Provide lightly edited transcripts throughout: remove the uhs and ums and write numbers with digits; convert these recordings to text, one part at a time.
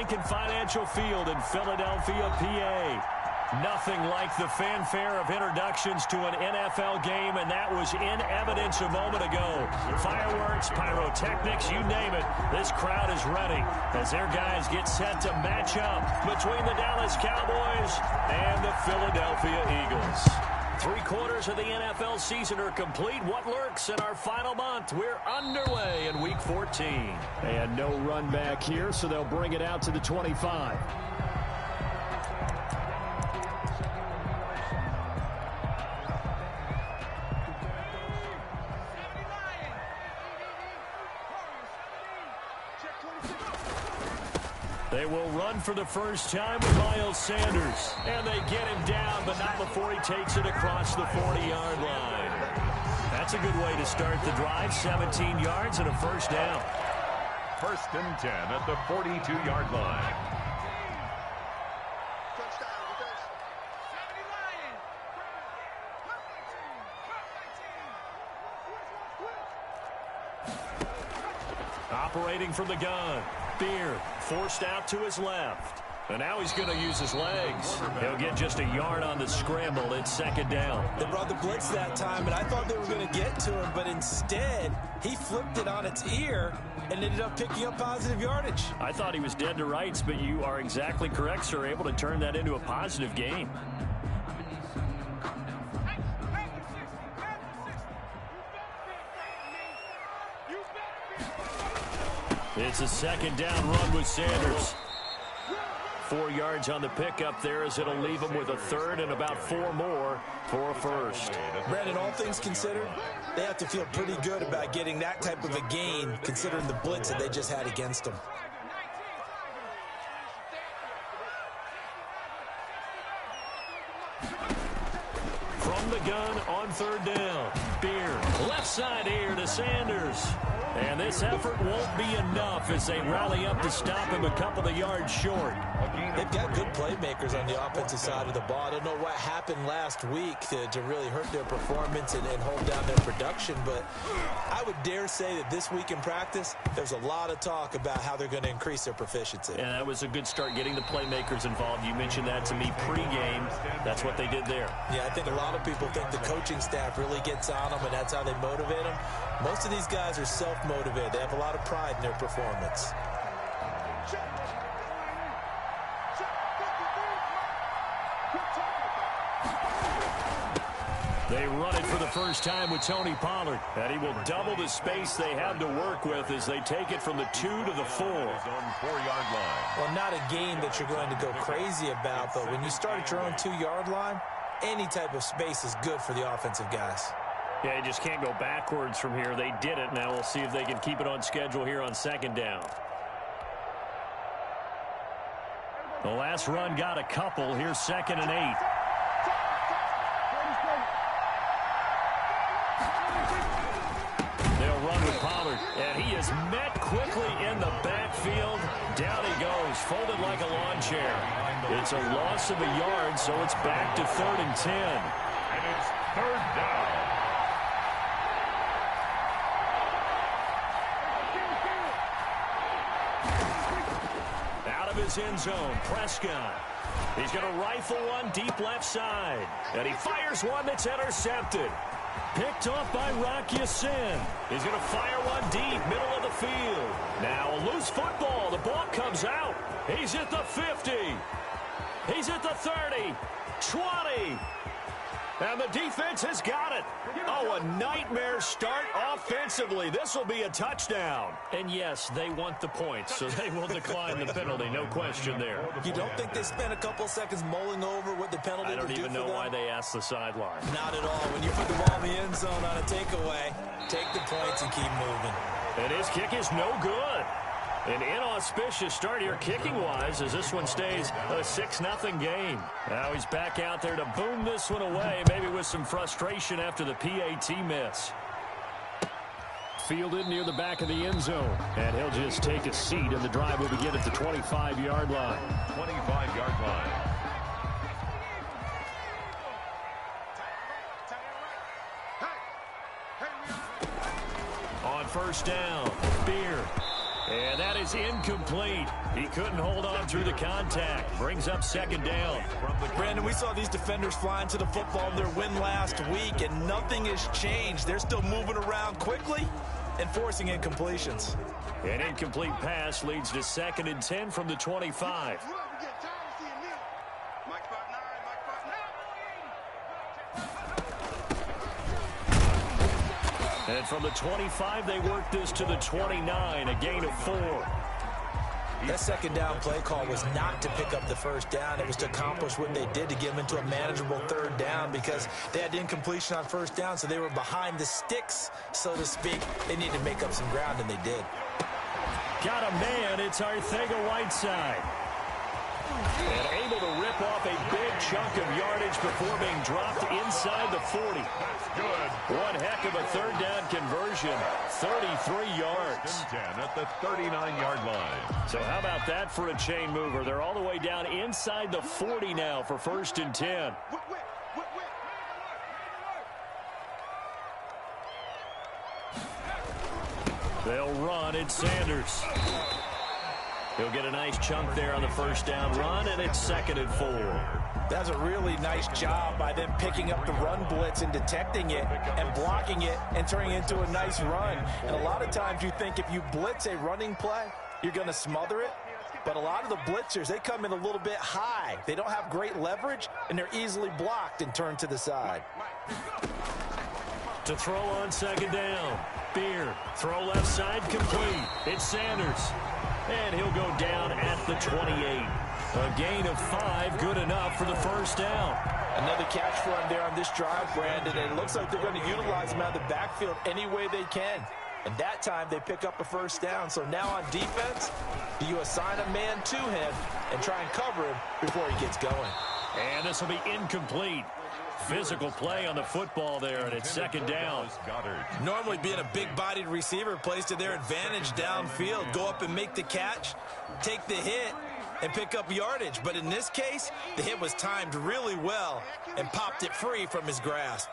Lincoln Financial Field in Philadelphia, PA. Nothing like the fanfare of introductions to an NFL game, and that was in evidence a moment ago. Fireworks, pyrotechnics, you name it. This crowd is ready as their guys get set to match up between the Dallas Cowboys and the Philadelphia Eagles. 3/4 of the NFL season are complete. What lurks in our final month? We're underway in Week 14. And no run back here, so they'll bring it out to the 25. They will run for the first time with Miles Sanders. And they get him down, but not before he takes it across the 40-yard line. That's a good way to start the drive. 17 yards and a first down. 1st and 10 at the 42-yard line. Operating from the gun. Beard forced out to his left. And now he's going to use his legs. He'll get just a yard on the scramble. It's 2nd down. They brought the blitz that time, and I thought they were going to get to him, but instead he flipped it on its ear and ended up picking up positive yardage. I thought he was dead to rights, but you are exactly correct, sir. Able to turn that into a positive gain. It's a 2nd down run with Sanders. 4 yards on the pickup there as it'll leave him with a 3rd and about 4 more for a first. Brandon, all things considered, they have to feel pretty good about getting that type of a gain considering the blitz that they just had against them. From the gun on 3rd down. Beard, left side here to Sanders. And this effort won't be enough as they rally up to stop him a couple of yards short. They've got good playmakers on the offensive side of the ball. I don't know what happened last week to really hurt their performance and hold down their production, but I would dare say that this week in practice, there's a lot of talk about how they're going to increase their proficiency. And that was a good start getting the playmakers involved. You mentioned that to me pregame. That's what they did there. Yeah, I think a lot of people think the coaching staff really gets on them, and that's how they motivate them. Most of these guys are self-motivated. They have a lot of pride in their performance. They run it for the first time with Tony Pollard. And he will double the space they have to work with as they take it from the 2 to the 4. On 4-yard line. Well, not a gain that you're going to go crazy about, but when you start at your own 2-yard line, any type of space is good for the offensive guys. Yeah, you just can't go backwards from here. They did it. Now we'll see if they can keep it on schedule here on 2nd down. The last run got a couple. Here's 2nd and 8. They'll run with Pollard, and he is met quickly in the backfield. Down he goes, folded like a lawn chair. It's a loss of a yard, so it's back to 3rd and 10. And it's 3rd down. His end zone, Prescott. He's going to rifle one deep left side. And he fires one that's intercepted. Picked off by Rock Ya-Sin. He's going to fire one deep, middle of the field. Now a loose football. The ball comes out. He's at the 50. He's at the 30. 20. And the defense has got it. Oh, a nightmare start offensively. This will be a touchdown. And yes, they want the points, so they will decline the penalty. No question there. You don't think they spent a couple seconds mulling over what the penalty would do for them? I don't even know why they asked the sideline. Not at all. When you put the ball in the end zone on a takeaway, take the points and keep moving. And his kick is no good. An inauspicious start here kicking-wise as this one stays a 6-0 game. Now he's back out there to boom this one away, maybe with some frustration after the PAT miss. Fielded near the back of the end zone. And he'll just take a seat, and the drive will begin at the 25-yard line. 25-yard line. On 1st down, Beard. And that is incomplete. He couldn't hold on through the contact. Brings up second down. Brandon, we saw these defenders flying to the football in their win last week, and nothing has changed. They're still moving around quickly and forcing incompletions. An incomplete pass leads to 2nd and 10 from the 25. And from the 25, they work this to the 29, a gain of 4. That second down play call was not to pick up the first down. It was to accomplish what they did, to get them into a manageable third down, because they had incompletion on first down, so they were behind the sticks, so to speak. They needed to make up some ground, and they did. Got a man. It's Arcega-Whiteside. And able to rip off a big chunk of yardage before being dropped inside the 40. Good. One heck of a third down conversion. 33 yards. 10 at the 39-yard line. So how about that for a chain mover? They're all the way down inside the 40 now for 1st and 10. They'll run. It's Sanders. He'll get a nice chunk there on the first down run, and it's 2nd and 4. That's a really nice job by them picking up the run blitz and detecting it and blocking it and turning it into a nice run. And a lot of times you think if you blitz a running play, you're going to smother it. But a lot of the blitzers, they come in a little bit high. They don't have great leverage, and they're easily blocked and turned to the side. To throw on 2nd down. Beard. Throw left side complete. It's Sanders. And he'll go down at the 28. A gain of 5, good enough for the first down. Another catch run there on this drive, Brandon, and it looks like they're going to utilize him out of the backfield any way they can. And that time they pick up a first down. So now on defense, do you assign a man to him and try and cover him before he gets going? And this will be incomplete. Physical play on the football there, and it's 2nd down. Normally being a big-bodied receiver plays to their advantage downfield. Go up and make the catch, take the hit, and pick up yardage. But in this case, the hit was timed really well and popped it free from his grasp.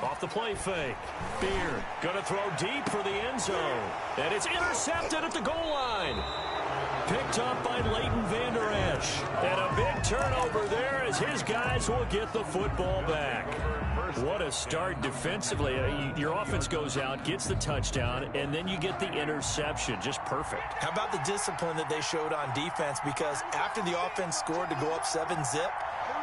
Off the play fake. Beard going to throw deep for the end zone. And it's intercepted at the goal line. Picked up by Leighton Vander Esch. And a big turnover there as his guys will get the football back. What a start defensively. Your offense goes out, gets the touchdown, and then you get the interception. Just perfect. How about the discipline that they showed on defense? Because after the offense scored to go up 7-zip,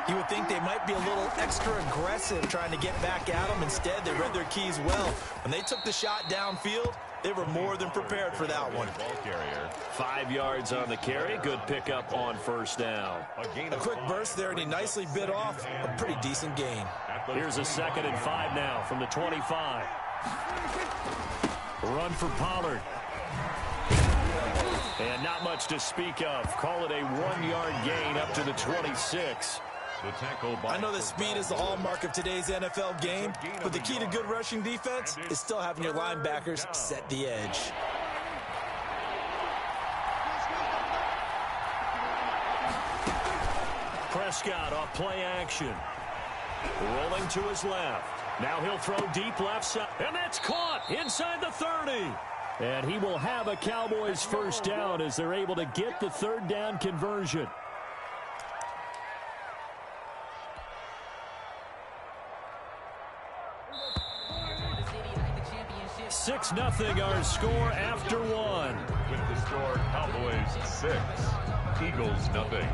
you would think they might be a little extra aggressive trying to get back at them. Instead, they read their keys well. When they took the shot downfield, they were more than prepared for that one. 5 yards on the carry. Good pickup on first down. A quick burst there, and he nicely bit off a pretty decent gain. Here's a 2nd and 5 now from the 25. Run for Pollard. And not much to speak of. Call it a 1-yard gain up to the 26. I know that speed is the hallmark of today's NFL game, but the key to good rushing defense is still having your linebackers set the edge. Prescott off play action. Rolling to his left. Now he'll throw deep left side. And that's caught inside the 30. And he will have a Cowboys first down as they're able to get the 3rd down conversion. 6-0 our score after 1. With the score, Cowboys 6, Eagles 0.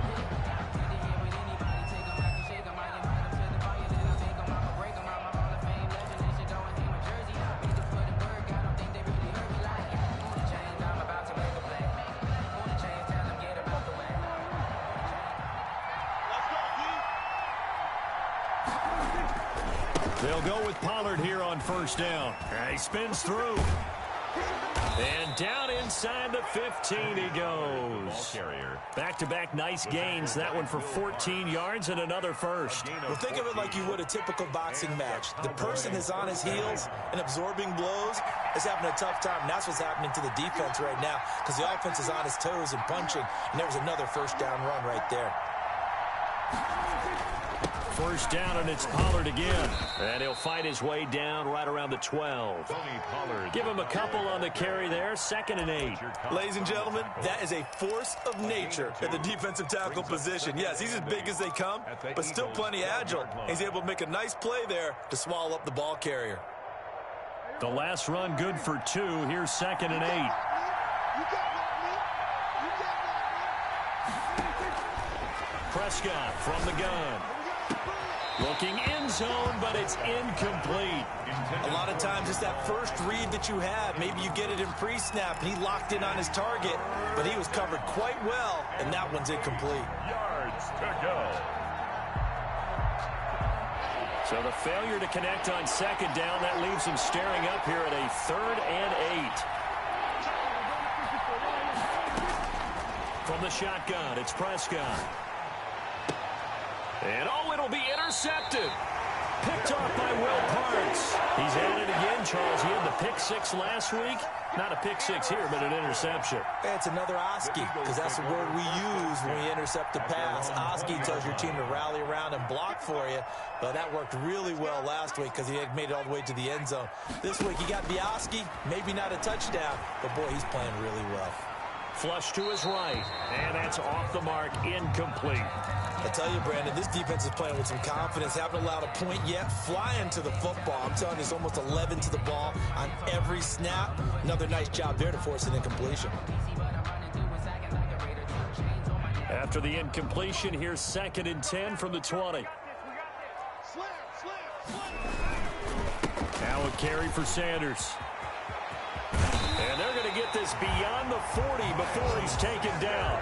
They'll go with Pollard here on first down. He spins through. And down inside the 15 he goes. Back-to-back nice gains. That one for 14 yards and another first. Well, think of it like you would a typical boxing match. The person is on his heels and absorbing blows is having a tough time. And that's what's happening to the defense right now because the offense is on his toes and punching. And there was another first down run right there. First down, and it's Pollard again. And he'll fight his way down right around the 12. Give him a couple on the carry there. 2nd and 8. Ladies and gentlemen, that is a force of nature at the defensive tackle position. Yes, he's as big as they come, but still plenty agile. He's able to make a nice play there to swallow up the ball carrier. The last run good for 2. Here's 2nd and 8. Prescott from the gun. Looking end zone, but it's incomplete. A lot of times it's that first read that you have. Maybe you get it in pre-snap, and he locked in on his target, but he was covered quite well, and that one's incomplete. Yards to go. So the failure to connect on 2nd down, that leaves him staring up here at a 3rd and 8. From the shotgun, it's Prescott. And, it'll be intercepted. Picked off by Will Parks. He's at it again, Charles. He had the pick 6 last week. Not a pick 6 here, but an interception. It's another Oski, because that's the word we use when we intercept a pass. Oski tells your team to rally around and block for you. But that worked really well last week because he had made it all the way to the end zone. This week he got the Oski, maybe not a touchdown, but, boy, he's playing really well. Flush to his right, and that's off the mark, incomplete. I tell you, Brandon, this defense is playing with some confidence. Haven't allowed a point yet. Flying to the football. I'm telling you, it's almost 11 to the ball on every snap. Another nice job there to force an incompletion. After the incompletion, here's 2nd and 10 from the 20. Now a carry for Sanders. And they're going to get this beyond the 40 before he's taken down.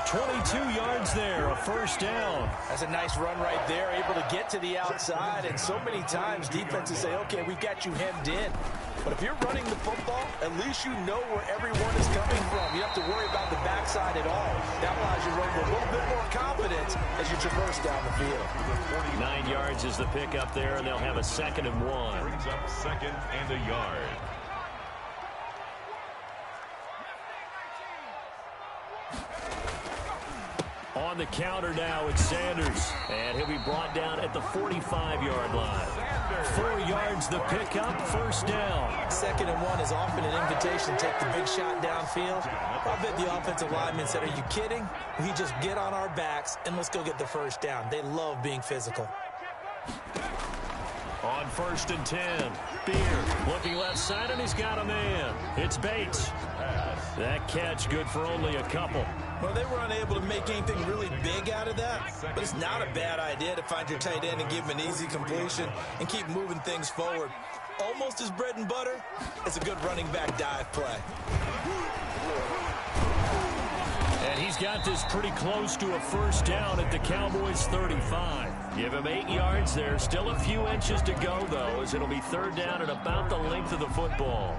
22 yards there, a first down. That's a nice run right there, able to get to the outside. And so many times defenses say, okay, we've got you hemmed in. But if you're running the football, at least you know where everyone is coming from. You don't have to worry about the backside at all. That allows you to run with a little bit more confidence as you traverse down the field. 9 yards is the pickup there, and they'll have a 2nd and 1. Brings up 2nd and a yard. On the counter now, it's Sanders. And he'll be brought down at the 45-yard line. 4 yards the pickup, first down. 2nd and 1 is often an invitation to take the big shot downfield. I bet the offensive lineman said, are you kidding? We just get on our backs and let's go get the first down. They love being physical. On 1st and 10, Beard looking left side, and he's got a man. It's Bates. That catch good for only a couple. Well, they were unable to make anything really big out of that, but it's not a bad idea to find your tight end and give him an easy completion and keep moving things forward. Almost his bread and butter. It's a good running back dive play. And he's got this pretty close to a first down at the Cowboys' 35. Give him 8 yards there. Still a few inches to go, though, as it'll be 3rd down at about the length of the football.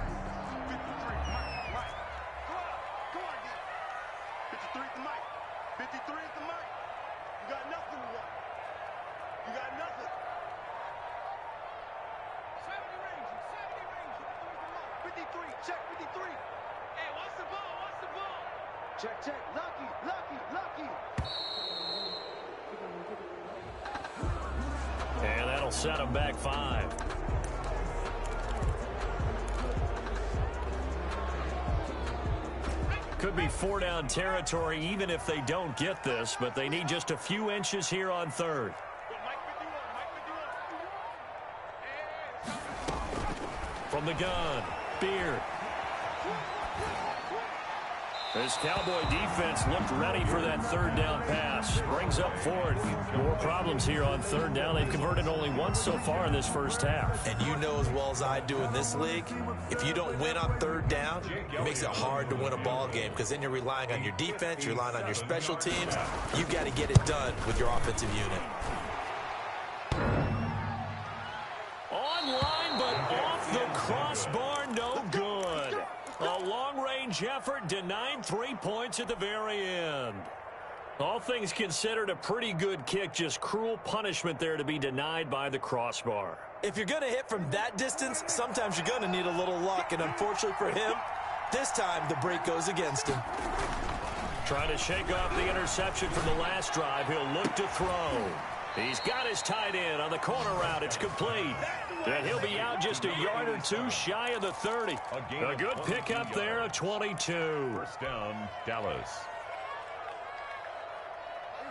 Check. Lucky. And that'll set him back 5. Could be 4-down territory even if they don't get this, but they need just a few inches here on 3rd. From the gun, Beard. This Cowboy defense looked ready for that 3rd down pass. Brings up 4th. More problems here on 3rd down. They've converted only once so far in this first half. And you know as well as I do in this league, if you don't win on 3rd down, it makes it hard to win a ball game because then you're relying on your defense, you're relying on your special teams. You've got to get it done with your offensive unit. Online, but off the crossbar, no good. A long-range effort denied 3 points at the very end. All things considered, a pretty good kick, just cruel punishment there to be denied by the crossbar. If you're going to hit from that distance, sometimes you're going to need a little luck, and unfortunately for him, this time the break goes against him. Trying to shake off the interception from the last drive. He'll look to throw. He's got his tight end on the corner route. It's complete. And he'll be out just a yard or two shy of the 30. A good pickup there of 22. First down, Dallas.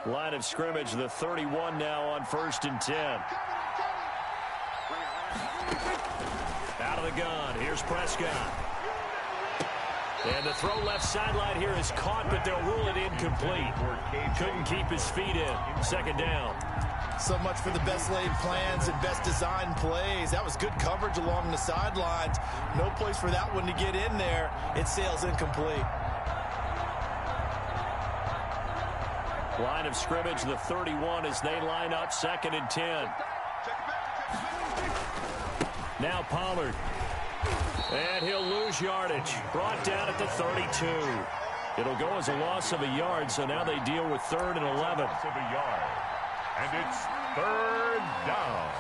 Line of scrimmage, the 31 now on 1st and 10. Out of the gun. Here's Prescott. And the throw left sideline here is caught, but they'll rule it incomplete. Couldn't keep his feet in. 2nd down. So much for the best laid plans and best designed plays. That was good coverage along the sidelines. No place for that one to get in there. It sails incomplete. Line of scrimmage, the 31 as they line up 2nd and 10. Now Pollard. And he'll lose yardage. Brought down at the 32. It'll go as a loss of a yard, so now they deal with 3rd and 11. Loss of a yard. And it's 3rd down.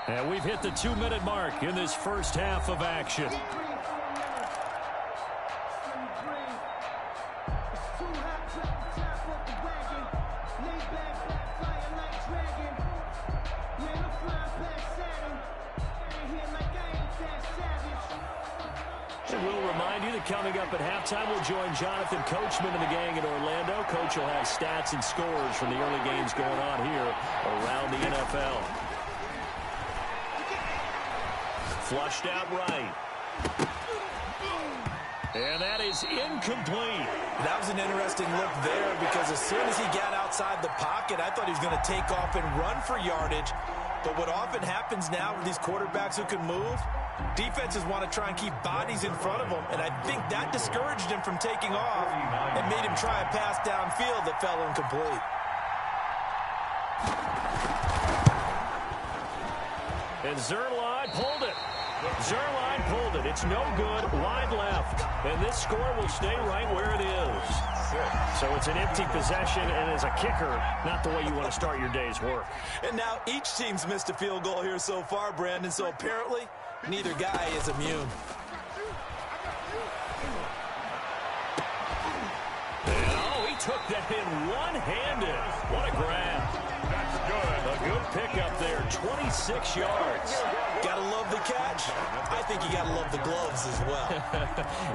And we've hit the 2-minute mark in this first half of action. We'll remind you that coming up at halftime, we'll join Jonathan Coachman and the gang in Orlando. Coach will have stats and scores from the early games going on here around the NFL. Flushed out right. And that is incomplete. That was an interesting look there because as soon as he got outside the pocket, I thought he was going to take off and run for yardage. But what often happens now with these quarterbacks who can move, defenses want to try and keep bodies in front of them, and I think that discouraged him from taking off and made him try a pass downfield that fell incomplete. And Zerline pulled it. Zerline pulled it. It's no good. Wide left. And this score will stay right where it is. So it's an empty possession, and as a kicker, not the way you want to start your day's work. And now each team's missed a field goal here so far, Brandon, so apparently neither guy is immune. And he took that in one-handed. What a grab. That's good. A good pickup there, 26 yards. Gotta love the catch. I think you gotta love the gloves as well.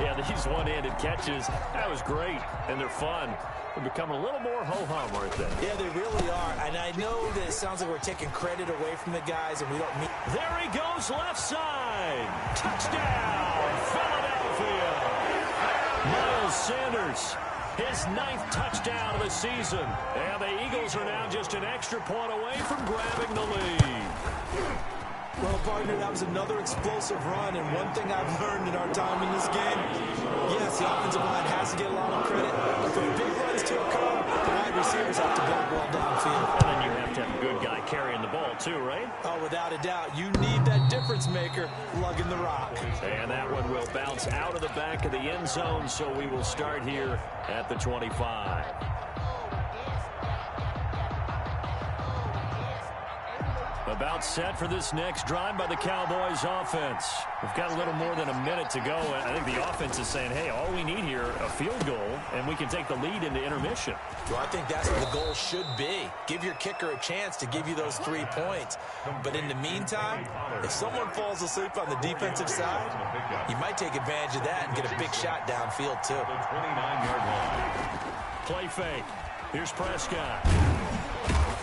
Yeah, these one-handed catches, that was great, and they're fun. They're becoming a little more ho-hum right there. Yeah, they really are. And I know that it sounds like we're taking credit away from the guys, and we don't mean... There he goes, left side. Touchdown, Philadelphia. Miles Sanders, his 9th touchdown of the season. And the Eagles are now just an extra point away from grabbing the lead. Well, partner, that was another explosive run, and one thing I've learned in our time in this game, yes, the offensive line has to get a lot of credit, but for big runs to occur, the wide receivers have to block well downfield. And then you have to have a good guy carrying the ball too, right? Oh, without a doubt. You need that difference maker lugging the rock. And that one will bounce out of the back of the end zone, so we will start here at the 25. About set for this next drive by the Cowboys offense. We've got a little more than a minute to go. I think the offense is saying, hey, all we need here, a field goal, and we can take the lead into intermission. Well, I think that's what the goal should be. Give your kicker a chance to give you those 3 points. But in the meantime, if someone falls asleep on the defensive side, you might take advantage of that and get a big shot downfield, too. 29-yard line. Play fake. Here's Prescott.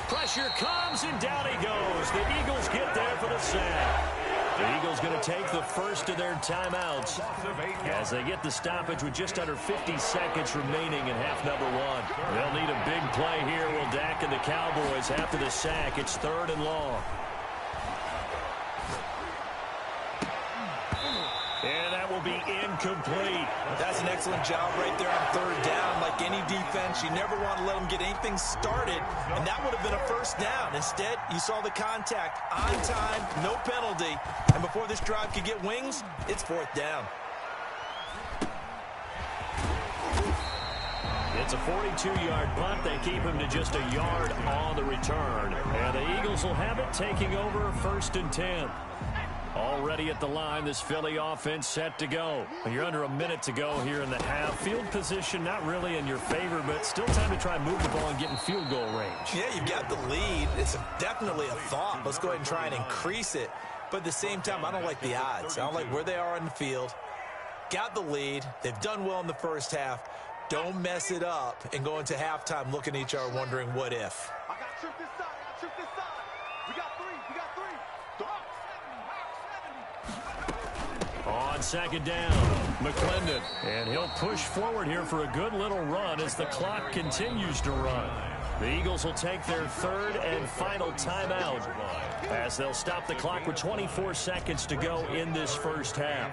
Pressure comes, and down he goes. The Eagles get there for the sack. The Eagles going to take the first of their timeouts as they get the stoppage with just under 50 seconds remaining in half number 1. They'll need a big play here, will Dak and the Cowboys after the sack. It's 3rd and long. And that will be incomplete. That's an excellent job right there on 3rd down. Like any defense, you never want to let them get anything started, and that would have been a first down. Instead, you saw the contact on time, no penalty, and before this drive could get wings, it's 4th down. It's a 42-yard punt. They keep him to just a yard on the return. And the Eagles will have it, taking over 1st and 10. Already at the line, this Philly offense set to go. You're under a minute to go here in the half. Field position not really in your favor, but still time to try and move the ball and get in field goal range. Yeah, you've got the lead. It's definitely a thought. Let's go ahead and try and increase it. But at the same time, I don't like the odds. I don't like where they are on the field. Got the lead. They've done well in the first half. Don't mess it up and go into halftime looking at each other wondering what if. I got tripped this side. I got tripped this side. We got three. We got three. Dog 70. On second down, McClendon. And he'll push forward here for a good little run as the clock continues to run. The Eagles will take their third and final timeout as they'll stop the clock with 24 seconds to go in this first half.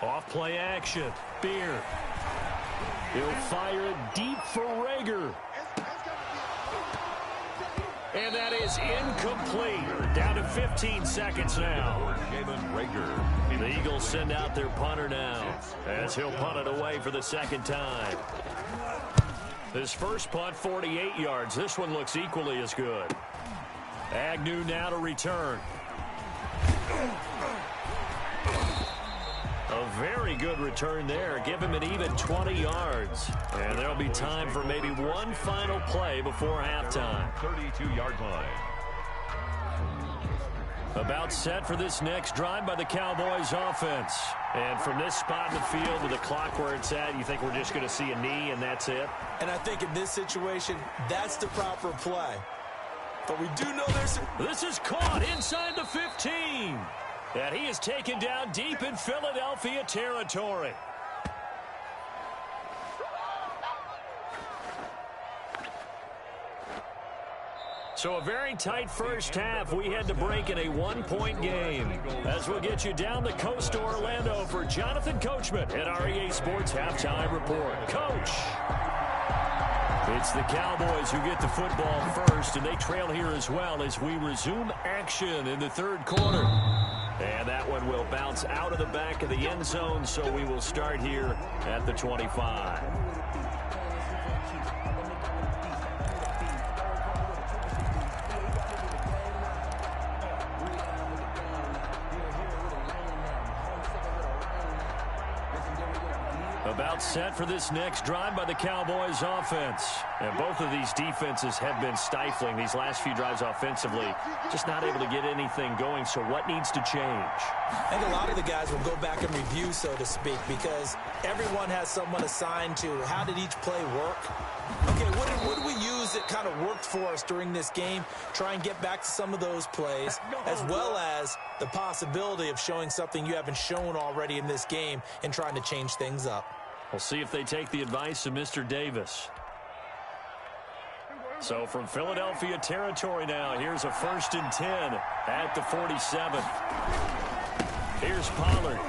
Off play action. Beer. He'll fire it deep for Rager. And that is incomplete. Down to 15 seconds now. The Eagles send out their punter now as he'll punt it away for the second time. His first punt, 48 yards. This one looks equally as good. Agnew now to return. A very good return there. Give him an even 20 yards. And there'll be time for maybe one final play before halftime. 32-yard line. About set for this next drive by the Cowboys offense. And from this spot in the field with the clock where it's at, you think we're just going to see a knee and that's it? And I think in this situation, that's the proper play. But we do know there's... This is caught inside the 15. And he is taken down deep in Philadelphia territory. So a very tight first half. We had to break in a one-point game. As we'll get you down the coast to Orlando for Jonathan Coachman at our EA Sports Halftime Report. Coach! It's the Cowboys who get the football first, and they trail here as well as we resume action in the third quarter. And that one will bounce out of the back of the end zone, so we will start here at the 25. About set for this next drive by the Cowboys offense. And both of these defenses have been stifling these last few drives offensively. Just not able to get anything going, so what needs to change? I think a lot of the guys will go back and review, so to speak, because everyone has someone assigned to how did each play work. Okay, what did we use that kind of worked for us during this game? Try and get back to some of those plays, as well as the possibility of showing something you haven't shown already in this game and trying to change things up. We'll see if they take the advice of Mr. Davis. So from Philadelphia territory now, here's a 1st and 10 at the 47. Here's Pollard.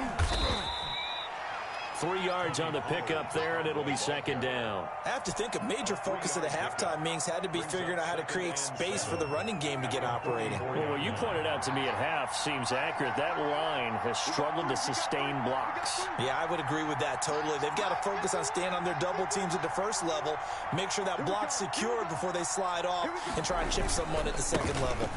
3 yards on the pickup there, and it'll be second down. I have to think a major focus of the halftime meetings had to be figuring out how to create space for the running game to get operating. Well, what you pointed out to me at half seems accurate. That line has struggled to sustain blocks. Yeah, I would agree with that totally. They've got to focus on staying on their double teams at the first level, make sure that block's secured before they slide off and try and chip someone at the second level.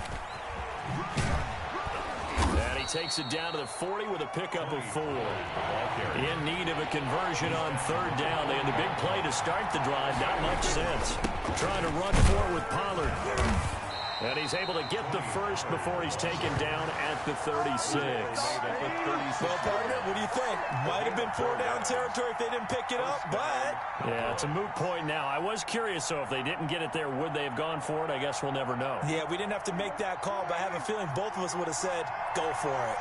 Takes it down to the 40 with a pickup of 4. In need of a conversion on third down. They had the big play to start the drive. Not much sense. Trying to run for it with Pollard. And he's able to get the first before he's taken down at the 36. Well, partner, what do you think? Might have been 4-down territory if they didn't pick it up, but... Yeah, it's a moot point now. I was curious, so if they didn't get it there, would they have gone for it? I guess we'll never know. Yeah, we didn't have to make that call, but I have a feeling both of us would have said, go for it.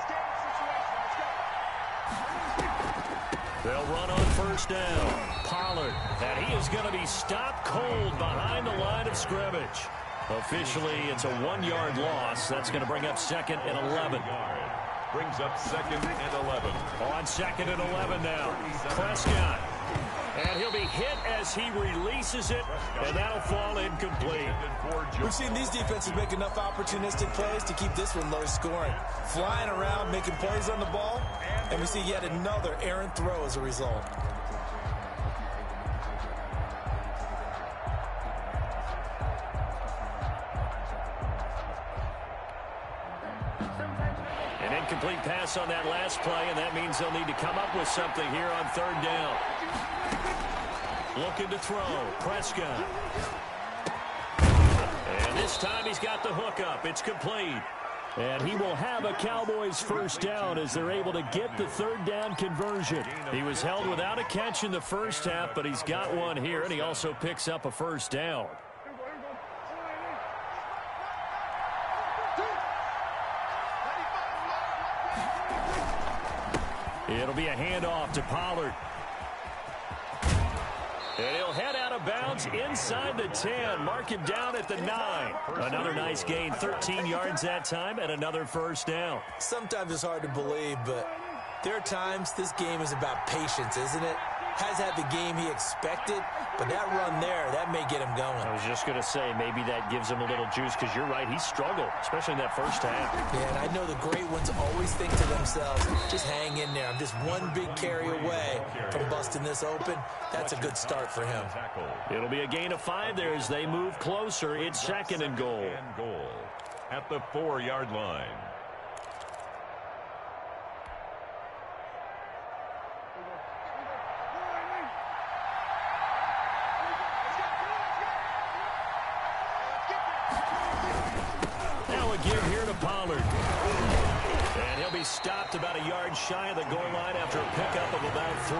They'll run on first down. Pollard, and he is going to be stopped cold behind the line of scrimmage. Officially, it's a 1-yard loss. That's going to bring up 2nd and 11. Brings up 2nd and 11. On 2nd and 11 now. Prescott. And he'll be hit as he releases it, and that'll fall incomplete. We've seen these defenses make enough opportunistic plays to keep this one low scoring. Flying around, making plays on the ball, and we see yet another errant throw as a result. Incomplete pass on that last play, and that means they'll need to come up with something here on third down. Looking to throw. Prescott. And this time he's got the hook up. It's complete. And he will have a Cowboys first down as they're able to get the third down conversion. He was held without a catch in the first half, but he's got one here, and he also picks up a first down. It'll be a handoff to Pollard. And he'll head out of bounds inside the 10. Mark him down at the 9. Another nice gain, 13 yards that time, and another first down. Sometimes it's hard to believe, but there are times this game is about patience, isn't it? Has had the game he expected, but that run there, that may get him going. I was just going to say, maybe that gives him a little juice, because you're right, he struggled, especially in that first half. Yeah, and I know the great ones always think to themselves, just hang in there. I'm just one big carry away from busting this open. That's a good start for him. It'll be a gain of 5 there as they move closer. It's second and goal. At the 4-yard line. Pollard. And he'll be stopped about a yard shy of the goal line after a pickup of about 3.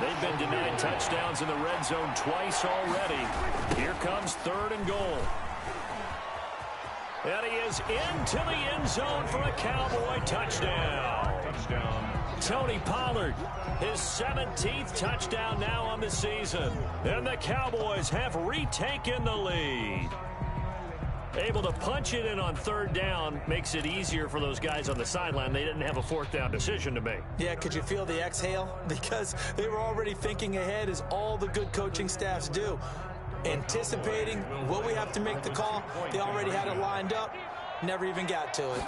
They've been denied touchdowns in the red zone twice already. Here comes third and goal. And he is into the end zone for a Cowboy touchdown. Tony Pollard, his 17th touchdown now on the season. And the Cowboys have retaken the lead. Able to punch it in on third down makes it easier for those guys on the sideline. They didn't have a fourth down decision to make. Yeah, could you feel the exhale? Because they were already thinking ahead, as all the good coaching staffs do. Anticipating, will we have to make the call? They already had it lined up, never even got to it.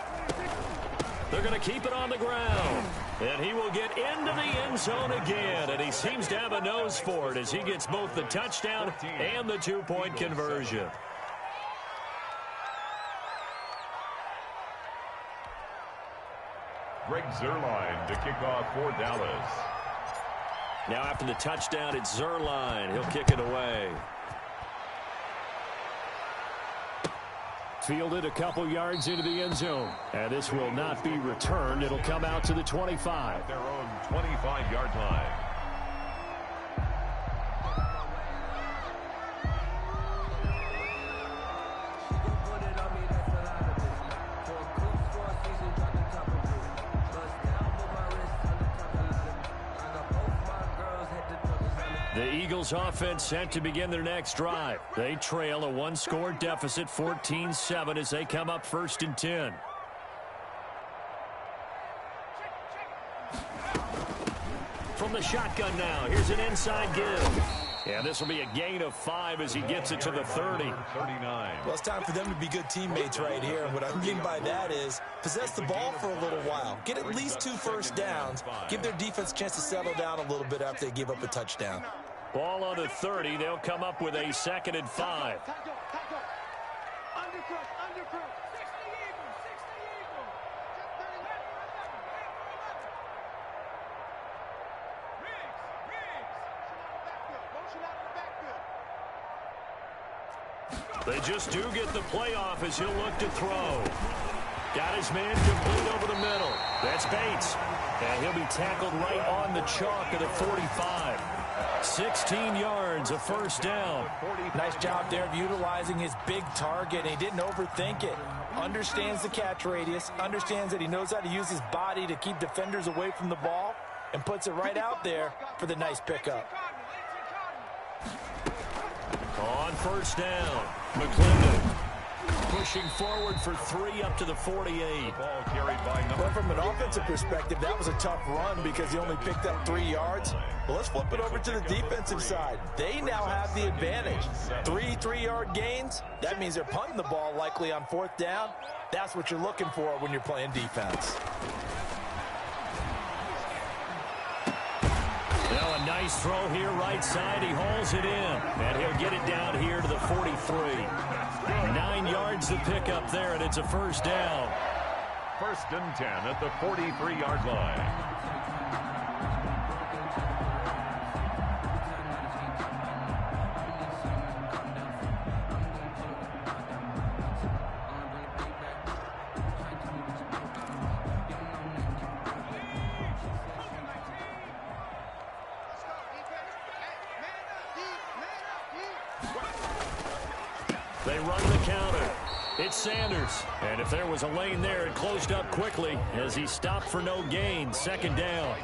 They're going to keep it on the ground. And he will get into the end zone again. And he seems to have a nose for it as he gets both the touchdown and the 2-point conversion. Greg Zuerlein to kick off for Dallas. Now after the touchdown, it's Zuerlein. He'll kick it away. Fielded a couple yards into the end zone. And this will not be returned. It'll come out to the 25. At their own 25-yard line. The Eagles offense set to begin their next drive. They trail a 1-score deficit, 14-7, as they come up 1st and 10. From the shotgun now, here's an inside give. And this will be a gain of 5 as he gets it to the 30. 39. Well, it's time for them to be good teammates right here. And what I mean by that is possess the ball for a little while. Get at least 2 first downs. Give their defense a chance to settle down a little bit after they give up a touchdown. Ball on the 30. They'll come up with a 2nd and 5. They just do get the playoff as he'll look to throw. Got his man complete over the middle. That's Bates. And he'll be tackled right on the chalk of the 45. 16 yards, a first down. Nice job there of utilizing his big target. He didn't overthink it. Understands the catch radius. Understands that he knows how to use his body to keep defenders away from the ball. And puts it right out there for the nice pickup. On first down, McClendon pushing forward for 3 up to the 48. Ball carried by number. Well, from an offensive perspective, that was a tough run because he only picked up 3 yards. Well, let's flip it over to the defensive side. They now have the advantage. 3 3-yard gains. That means they're punting the ball likely on 4th down. That's what you're looking for when you're playing defense. Now a nice throw here right side. He hauls it in. And he'll get it down here to the 43. 9 yards to pick up there, and it's a first down. first and 10 at the 43-yard line. They run the counter. It's Sanders. And if there was a lane there, it closed up quickly as he stopped for no gain. Second down.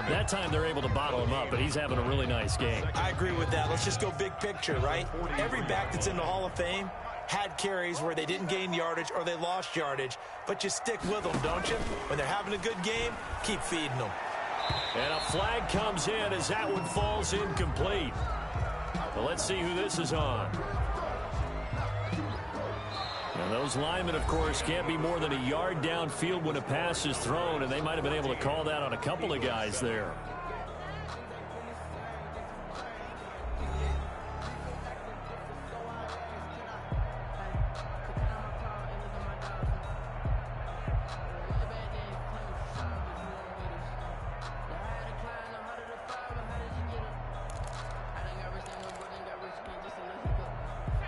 That time they're able to bottle him up, but he's having a really nice game. I agree with that. Let's just go big picture, right? Every back that's in the Hall of Fame had carries where they didn't gain yardage or they lost yardage, but you stick with them, don't you? When they're having a good game, keep feeding them. And a flag comes in as that one falls incomplete. Well, let's see who this is on. And those linemen, of course, can't be more than a yard downfield when a pass is thrown, and they might have been able to call that on a couple of guys there.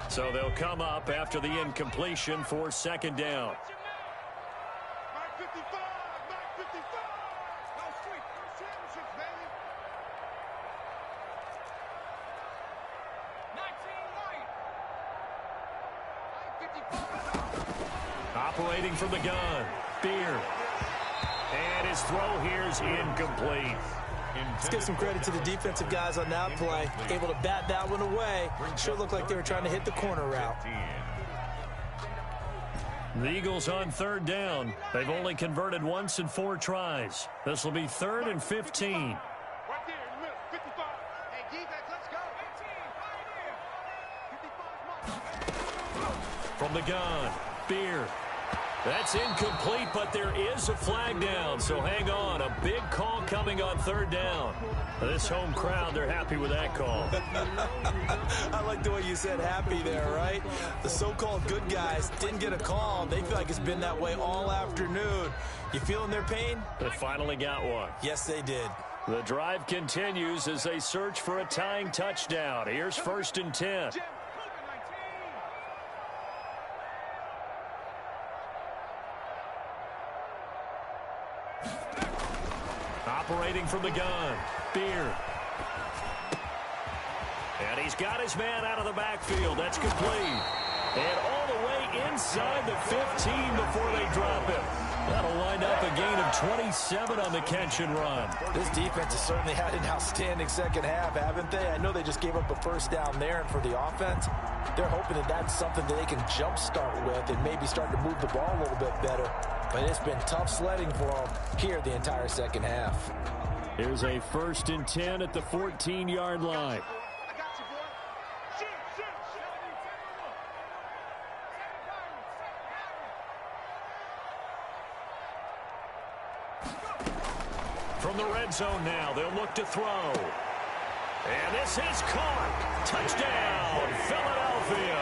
So they'll come up after the incompletion for second down. Operating from the gun, Beard. And his throw here is incomplete. Let's give some credit to the defensive guys on that play. Able to bat that one away. Sure looked like they were trying to hit the corner route. The Eagles on third down. They've only converted once in 4 tries. This will be 3rd and 15. Right there in the middle, 55. Hey, defense, let's go. 55 From the gun, Beard. That's incomplete, but there is a flag down, so hang on. A big call coming on third down. This home crowd, they're happy with that call. I like the way you said happy there, right? The so-called good guys didn't get a call. They feel like it's been that way all afternoon. You feeling their pain? They finally got one. Yes, they did. The drive continues as they search for a tying touchdown. Here's 1st and 10. Operating from the gun, Beard. And he's got his man out of the backfield. That's complete. And all the way inside the 15 before they drop him. That'll wind up a gain of 27 on the catch and run. This defense has certainly had an outstanding second half, haven't they? I know they just gave up a first down there, and for the offense, they're hoping that that's something that they can jumpstart with and maybe start to move the ball a little bit better. But it's been tough sledding for them here the entire second half. Here's a 1st and 10 at the 14-yard line. I got you, boy. Shoot. From the red zone now, they'll look to throw. And this is caught. Touchdown, Philadelphia.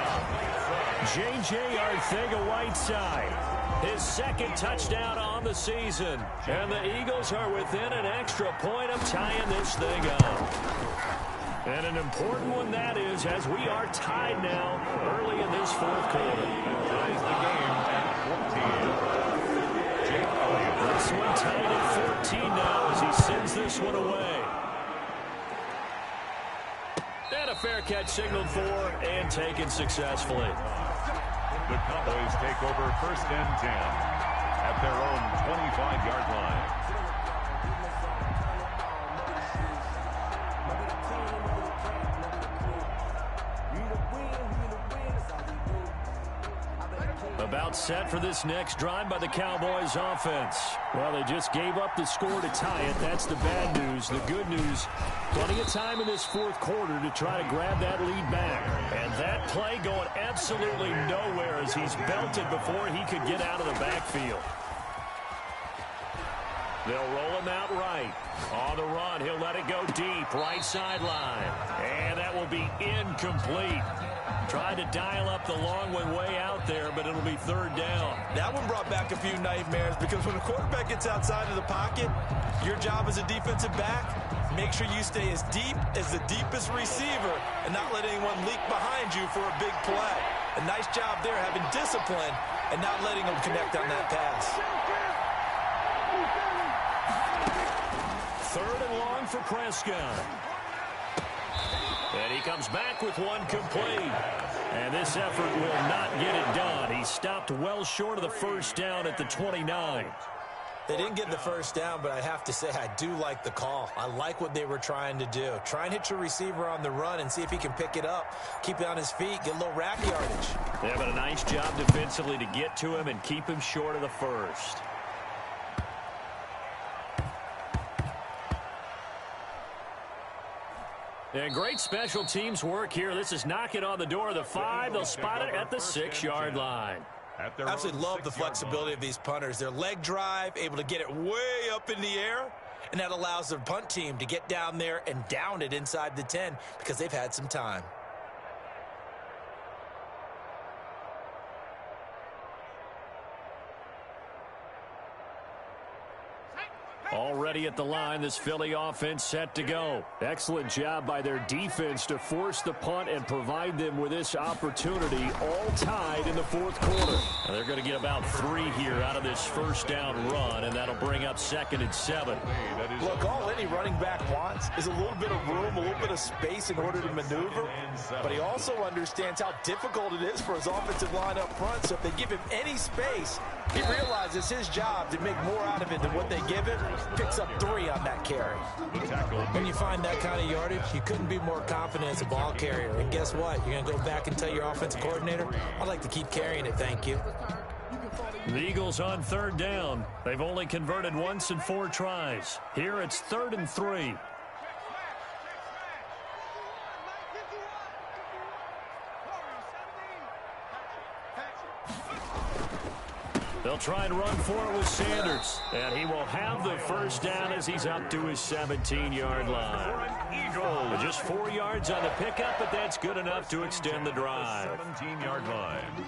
J.J. Arcega-Whiteside. His 2nd touchdown on the season. And the Eagles are within an extra point of tying this thing up. And an important one that is, as we are tied now early in this 4th quarter. Ties the game at 14. Jake Elliott. This one tied at 14 now as he sends this one away. And a fair catch signaled for and taken successfully. The Cowboys take over 1st and 10 at their own 25-yard line. About set for this next drive by the Cowboys offense. Well, they just gave up the score to tie it. That's the bad news. The good news, plenty of time in this 4th quarter to try to grab that lead back. And that play going absolutely nowhere as he's belted before he could get out of the backfield. They'll roll him out right. On the run, he'll let it go deep, right sideline. And that will be incomplete. Tried to dial up the long one way out there, but it'll be third down. That one brought back a few nightmares because when a quarterback gets outside of the pocket, your job as a defensive back, make sure you stay as deep as the deepest receiver and not let anyone leak behind you for a big play. A nice job there having discipline and not letting them connect on that pass. Third and long for Prescott. And he comes back with one complete. And this effort will not get it done. He stopped well short of the first down at the 29. They didn't get the first down, but I have to say I do like the call. I like what they were trying to do. Try and hit your receiver on the run and see if he can pick it up. Keep it on his feet, get a little rack yardage. Yeah, but a nice job defensively to get to him and keep him short of the first. And great special teams work here. This is knocking on the door of the 5. They'll spot it at the 6-yard line. I absolutely love the flexibility of these punters. Their leg drive, able to get it way up in the air, and that allows their punt team to get down there and down it inside the 10 because they've had some time. Already at the line, this Philly offense set to go. Excellent job by their defense to force the punt and provide them with this opportunity, all tied in the fourth quarter. Now they're going to get about 3 here out of this first down run, and that'll bring up 2nd and 7. Look, all any running back wants is a little bit of room, a little bit of space in order to maneuver, but he also understands how difficult it is for his offensive line up front, so if they give him any space, he realizes his job to make more out of it than what they give him. Picks up 3 on that carry. When you find that kind of yardage, you couldn't be more confident as a ball carrier. And guess what? You're going to go back and tell your offensive coordinator, I'd like to keep carrying it, thank you. The Eagles on 3rd down. They've only converted once in 4 tries. Here it's 3rd and 3. They'll try and run for it with Sanders. And he will have the first down as he's up to his 17-yard line. Just 4 yards on the pickup, but that's good enough to extend the drive. 17-yard line.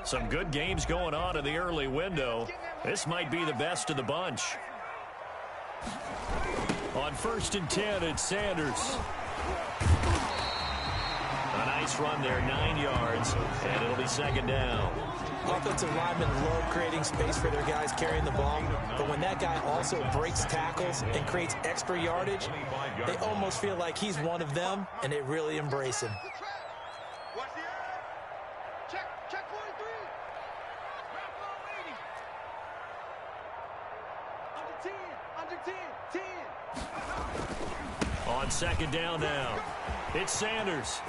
Some good games going on in the early window. This might be the best of the bunch. On 1st and 10, it's Sanders. A nice run there, 9 yards, and it'll be 2nd down. Offensive linemen love creating space for their guys carrying the ball, but when that guy also breaks tackles and creates extra yardage, they almost feel like he's one of them, and they really embrace him. On 2nd down now, it's Sanders.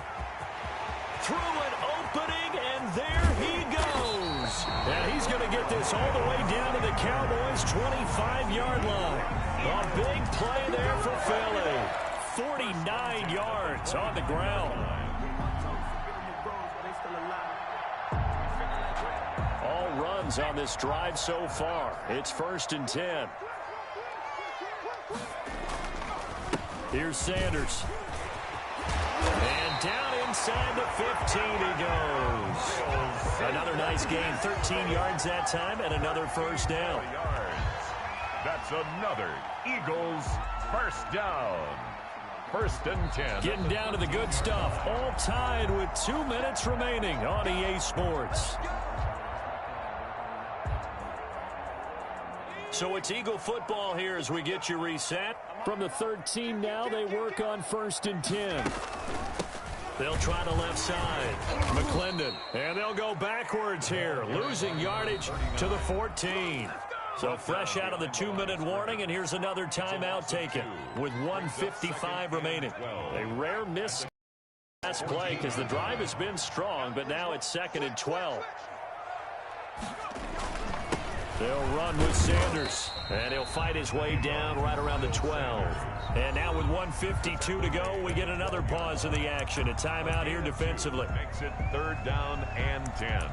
Through an opening, and there he goes. And he's going to get this all the way down to the Cowboys' 25-yard line. A big play there for Philly. 49 yards on the ground. All runs on this drive so far. It's 1st and 10. Here's Sanders. And down inside the 15 he goes. Another nice gain, 13 yards that time, and another first down. That's another Eagles first down. 1st and 10. Getting down to the good stuff. All tied with 2 minutes remaining on EA Sports. So it's Eagle football here as we get you reset. From the 13 now, they work on 1st and 10. They'll try the left side. McClendon. And they'll go backwards here, losing yardage to the 14. So fresh out of the 2-minute warning, and here's another timeout taken with 1:55 remaining. A rare miss last play because the drive has been strong, but now it's 2nd and 12. They'll run with Sanders, and he'll fight his way down right around the 12. And now with 1:52 to go, we get another pause in the action. A timeout here defensively. Makes it 3rd down and 10.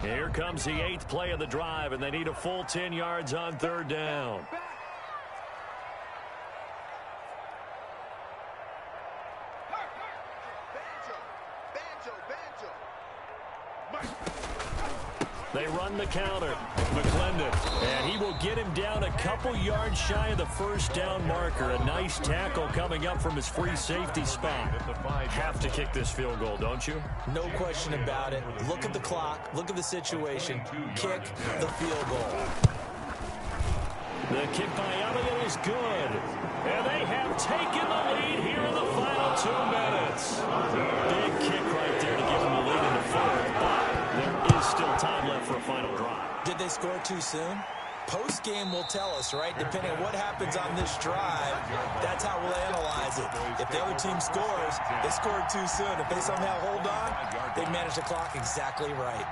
Here comes the 8th play of the drive, and they need a full 10 yards on 3rd down. They run the counter. McClendon, and he will get him down a couple yards shy of the 1st down marker. A nice tackle coming up from his free safety spot. Have to kick this field goal, don't you? No question about it. Look at the clock. Look at the situation. Kick the field goal. The kick by Elliott is good. And they have taken the lead here in the final 2 minutes. Big kick right there to give them the lead in the 4th, but there is still time left for a final drive. Did they score too soon? Post-game will tell us, right? Depending on what happens on this drive, that's how we'll analyze it. If the other team scores, they scored too soon. If they somehow hold on, they manage the clock exactly right.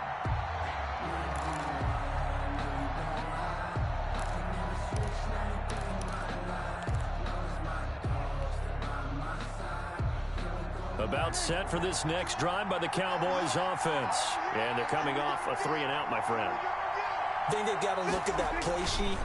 About set for this next drive by the Cowboys offense. And they're coming off a 3-and-out, my friend. I think they've got to look at that play sheet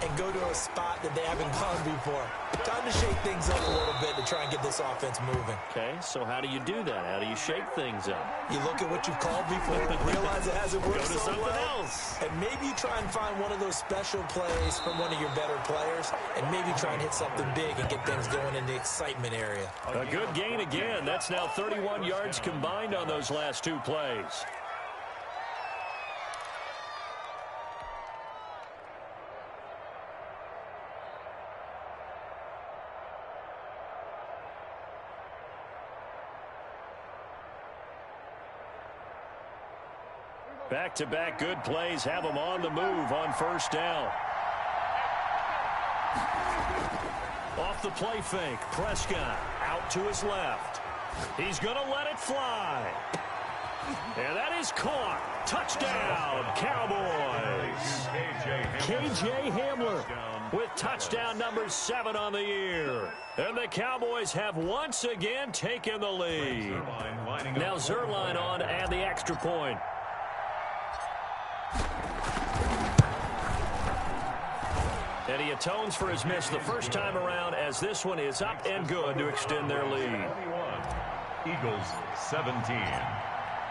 and go to a spot that they haven't gone before. Time to shake things up a little bit to try and get this offense moving. Okay, so how do you do that? How do you shake things up? You look at what you've called before, realize it hasn't worked Go to so something well, else. and maybe you try and find one of those special plays from one of your better players, and maybe try and hit something big and get things going in the excitement area. A good gain again. That's now 31 yards combined on those last 2 plays. Back-to-back good plays have them on the move on 1st down. Off the play fake, Prescott out to his left. He's going to let it fly. And that is caught. Touchdown, Cowboys. K.J. Hamler with touchdown number 7 on the year. And the Cowboys have once again taken the lead. Now Zerline on to add the extra point. And he atones for his miss the first time around as this one is up and good to extend their lead. Eagles 17.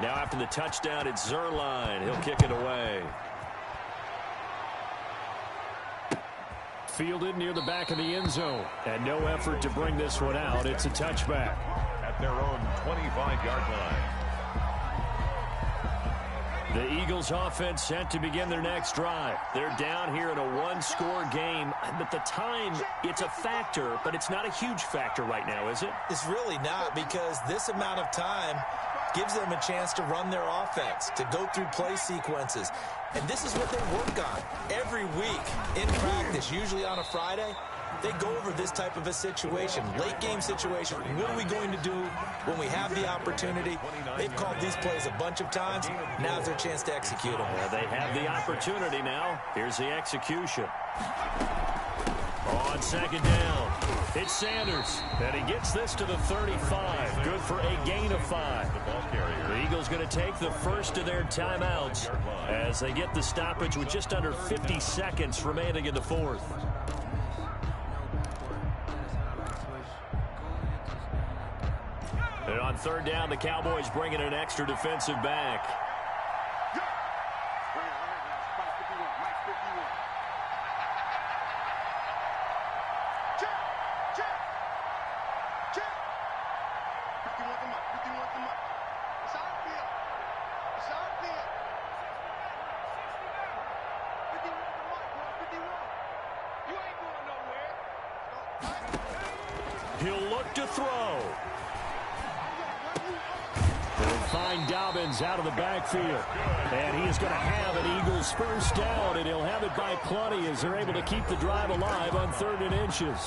Now after the touchdown, it's Zerline. He'll kick it away. Fielded near the back of the end zone. And no effort to bring this one out. It's a touchback. At their own 25-yard line. The Eagles offense set to begin their next drive. They're down here in a 1-score game. But the time, it's a factor, but it's not a huge factor right now, is it? It's really not, because this amount of time gives them a chance to run their offense, to go through play sequences. And this is what they work on every week in practice, usually on a Friday. They go over this type of a situation, late game situation. What are we going to do when we have the opportunity? They've called these plays a bunch of times. Now's their chance to execute them. Well, they have the opportunity now. Here's the execution. On 2nd down, it's Sanders. And he gets this to the 35. Good for a gain of 5. The Eagles going to take the first of their timeouts as they get the stoppage with just under 50 seconds remaining in the 4th. And on 3rd down, the Cowboys bring in an extra defensive back. He'll look to throw. They'll find Dobbins out of the backfield. And he is going to have an Eagles first down, and he'll have it by plenty as they're able to keep the drive alive on 3rd and inches.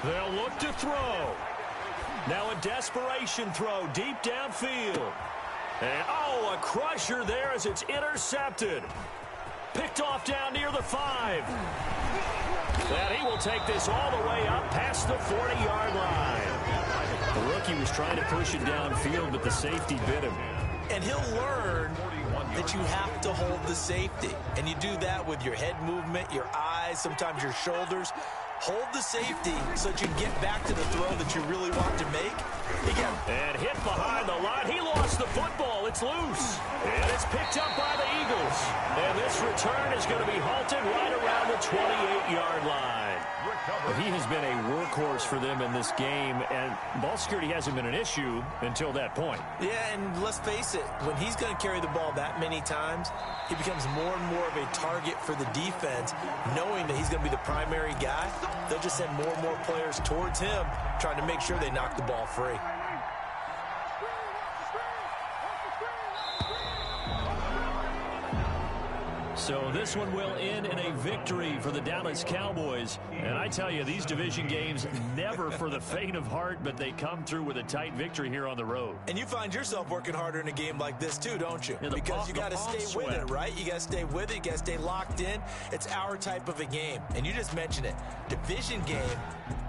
They'll look to throw. Now a desperation throw deep downfield. And, oh, a crusher there as it's intercepted. Picked off down near the 5. And he will take this all the way up past the 40-yard line. The rookie was trying to push it downfield, but the safety bit him. And he'll learn that you have to hold the safety. And you do that with your head movement, your eyes, sometimes your shoulders. Hold the safety so that you can get back to the throw that you really want to make. And hit behind the line. He lost the football. It's loose. And it's picked up by the Eagles. And this return is going to be halted right around the 28-yard line. He has been a workhorse for them in this game, and ball security hasn't been an issue until that point. Yeah, and let's face it, when he's going to carry the ball that many times, he becomes more and more of a target for the defense, knowing that he's going to be the primary guy. They'll just send more and more players towards him, trying to make sure they knock the ball free. So this one will end in a victory for the Dallas Cowboys. And I tell you, these division games never for the faint of heart, but they come through with a tight victory here on the road. And you find yourself working harder in a game like this too, don't you? Yeah, because you got to stay with it, right? You got to stay with it. You got to stay locked in. It's our type of a game. And you just mentioned it. Division game,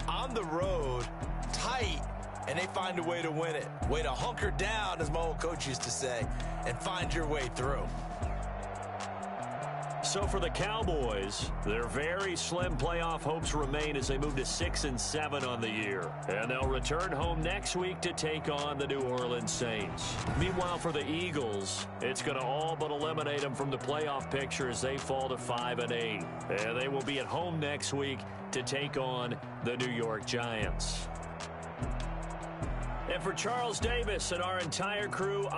on the road, tight, and they find a way to win it. Way to hunker down, as my old coach used to say, and find your way through. So for the Cowboys, their very slim playoff hopes remain as they move to 6-7 on the year. And they'll return home next week to take on the New Orleans Saints. Meanwhile, for the Eagles, it's going to all but eliminate them from the playoff picture as they fall to 5-8. And they will be at home next week to take on the New York Giants. And for Charles Davis and our entire crew,